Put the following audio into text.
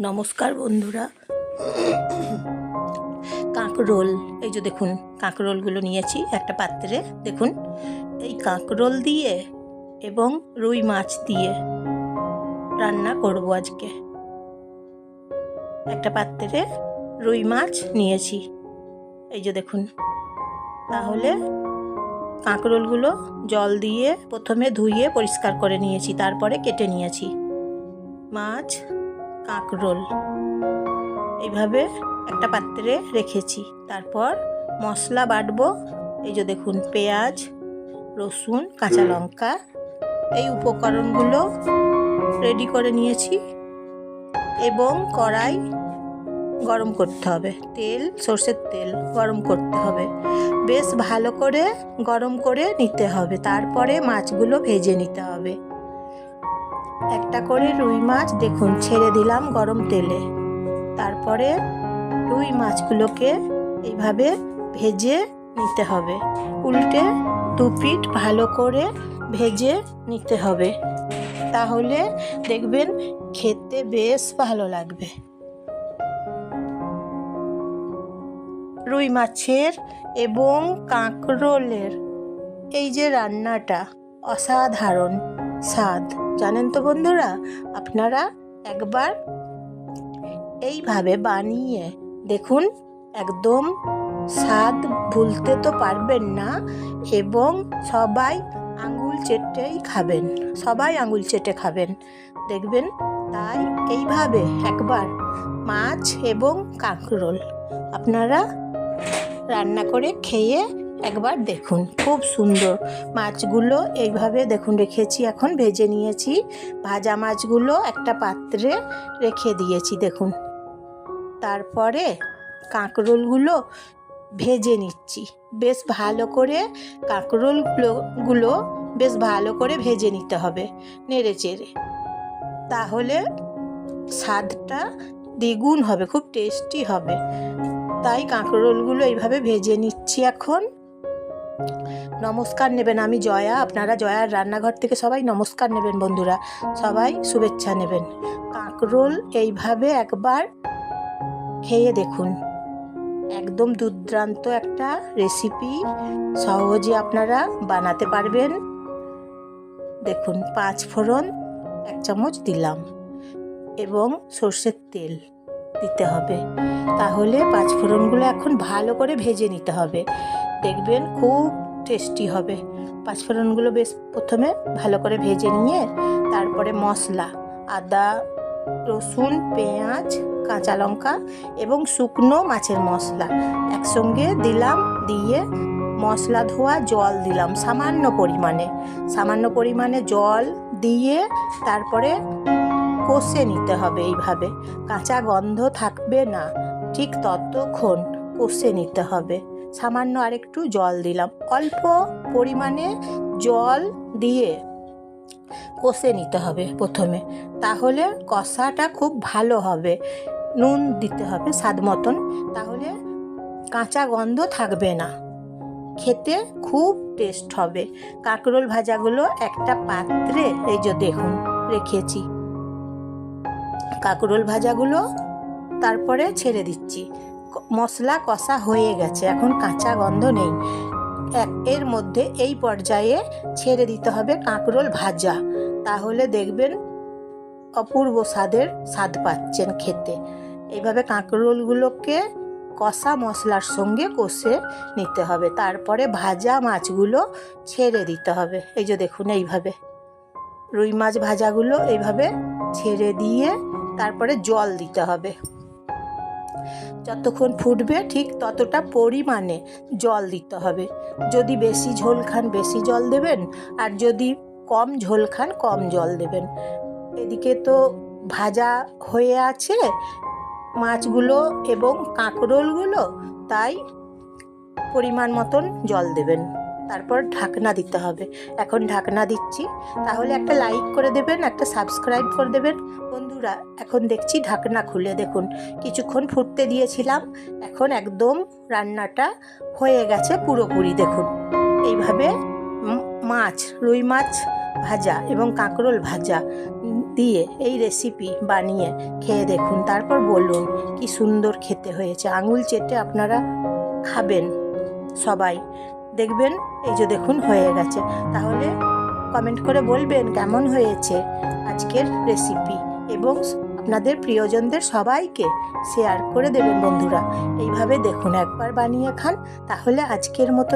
নমস্কার বন্ধুরা। কাঁকরোল, এই যে দেখুন কাঁকরোলগুলো নিয়েছি একটা পাত্রে। দেখুন এই কাঁকরোল দিয়ে এবং রুই মাছ দিয়ে রান্না করব আজকে। একটা পাত্রে রুই মাছ নিয়েছি, এই যে দেখুন। তাহলে কাঁকরোলগুলো জল দিয়ে প্রথমে ধুয়ে পরিষ্কার করে নিয়েছি, তারপরে কেটে নিয়েছি। মাছ কাঁকরোল এইভাবে একটা পাত্রে রেখেছি। তারপর মশলা বাটবো। এই যে দেখুন পেঁয়াজ, রসুন, কাঁচা লঙ্কা, এই উপকরণগুলো রেডি করে নিয়েছি। এবং কড়াই গরম করতে হবে, তেল, সর্ষের তেল গরম করতে হবে, বেশ ভালো করে গরম করে নিতে হবে। তারপরে মাছগুলো ভেজে নিতে হবে। একটা করে রুই মাছ দেখুন ছেড়ে দিলাম গরম তেলে। তারপরে রুই মাছগুলোকে এইভাবে ভেজে নিতে হবে, উল্টে দু পিঠ ভালো করে ভেজে নিতে হবে। তাহলে দেখবেন খেতে বেশ ভালো লাগবে। রুই মাছের এবং কাঁকরোলের এই যে রান্নাটা অসাধারণ স্বাদ, জানেন তো বন্ধুরা। আপনারা একবার এইভাবে বানিয়ে দেখুন, একদম স্বাদ ভুলতে তো পারবেন না। এবং সবাই আঙুল চেটেই খাবেন, সবাই আঙুল চেটে খাবেন দেখবেন। তাই এইভাবে একবার মাছ এবং কাঁকরোল আপনারা রান্না করে খেয়ে একবার দেখুন, খুব সুন্দর। মাছগুলো এইভাবে দেখুন রেখেছি, এখন ভেজে নিয়েছি। ভাজা মাছগুলো একটা পাত্রে রেখে দিয়েছি দেখুন। তারপরে কাঁকরোলগুলো ভেজে নিচ্ছি বেশ ভালো করে। কাঁকরোলগুলো বেশ ভালো করে ভেজে নিতে হবে নেড়ে চেড়ে, তাহলে স্বাদটা দ্বিগুণ হবে, খুব টেস্টি হবে। তাই কাঁকরোলগুলো এইভাবে ভেজে নিচ্ছি এখন। নমস্কার নেবেন, আমি জয়া, আপনারা জয়ার রান্নাঘর থেকে সবাই নমস্কার নেবেন বন্ধুরা, সবাই শুভেচ্ছা নেবেন। কাঁকরোল এইভাবে একবার খেয়ে দেখুন, একদম দুর্দান্ত একটা রেসিপি, সহজে আপনারা বানাতে পারবেন। দেখুন 5 ফোড়ন 1 চামচ দিলাম এবং সর্ষের তেল দিতে হবে। তাহলে 5 ফোড়নগুলো এখন ভালো করে ভেজে নিতে হবে, দেখবেন খুব টেস্টি হবে। 5 ফোড়নগুলো বেশ প্রথমে ভালো করে ভেজে নিয়ে তারপরে মশলা, আদা, রসুন, পেঁয়াজ, কাঁচা লঙ্কা এবং শুকনো মাছের মশলা একসঙ্গে দিলাম। দিয়ে মশলা ধোয়া জল দিলাম সামান্য পরিমাণে জল দিয়ে তারপরে কষে নিতে হবে। এইভাবে কাঁচা গন্ধ থাকবে না, ঠিক ততক্ষণ কষে নিতে হবে। সামান্য আরেকটু জল দিলাম, অল্প পরিমাণে জল দিয়ে কষে নিতে হবে প্রথমে, তাহলে কষাটা খুব ভালো হবে। নুন দিতে হবে স্বাদ মতন, তাহলে কাঁচা গন্ধ থাকবে না, খেতে খুব টেস্ট হবে। কাঁকরোল ভাজাগুলো একটা পাত্রে এই যে দেখুন রেখেছি। কাঁকরোল ভাজাগুলো তারপরে ছেড়ে দিচ্ছি। মশলা কষা হয়ে গেছে, এখন কাঁচা গন্ধ নেই। এর মধ্যে এই পর্যায়ে ছেড়ে দিতে হবে কাঁকরোল ভাজা, তাহলে দেখবেন অপূর্ব স্বাদ পাচ্ছেন খেতে। এইভাবে কাঁকরোলগুলোকে কষা মশলার সঙ্গে কষে নিতে হবে। তারপরে ভাজা মাছগুলো ছেড়ে দিতে হবে। এই যে দেখুন এইভাবে রুই মাছ ভাজাগুলো এইভাবে ছেড়ে দিয়ে তারপরে জল দিতে হবে। যতক্ষণ ফুটবে ঠিক ততটা পরিমাণে জল দিতে হবে। যদি বেশি ঝোল খান বেশি জল দেবেন, আর যদি কম ঝোল খান কম জল দেবেন। এদিকে তো ভাজা হয়ে আছে মাছগুলো এবং কাঁকরোলগুলো, তাই পরিমাণ মতন জল দেবেন। তারপর ঢাকনা দিতে হবে। এখন ঢাকনা দিচ্ছি, তাহলে একটা লাইক করে দেবেন, একটা সাবস্ক্রাইব করে দেবেন বন্ধুরা। এখন দেখছি ঢাকনা খুলে দেখুন, কিছুক্ষণ ফুটতে দিয়েছিলাম, এখন একদম রান্নাটা হয়ে গেছে পুরোপুরি। দেখুন এইভাবে রুই মাছ ভাজা এবং কাঁকরোল ভাজা দিয়ে এই রেসিপি বানিয়ে খেয়ে দেখুন, তারপর বলুন কি সুন্দর খেতে হয়েছে। আঙুল চেটে আপনারা খাবেন সবাই, দেখবেন এই যে দেখুন হয়ে গেছে। তাহলে কমেন্ট করে বলবেন কেমন হয়েছে আজকের রেসিপি, এবং আপনাদের প্রিয়জনদের সবাইকে শেয়ার করে দেবেন বন্ধুরা। এইভাবে দেখুন, একবার বানিয়ে খান, তাহলে আজকের মতো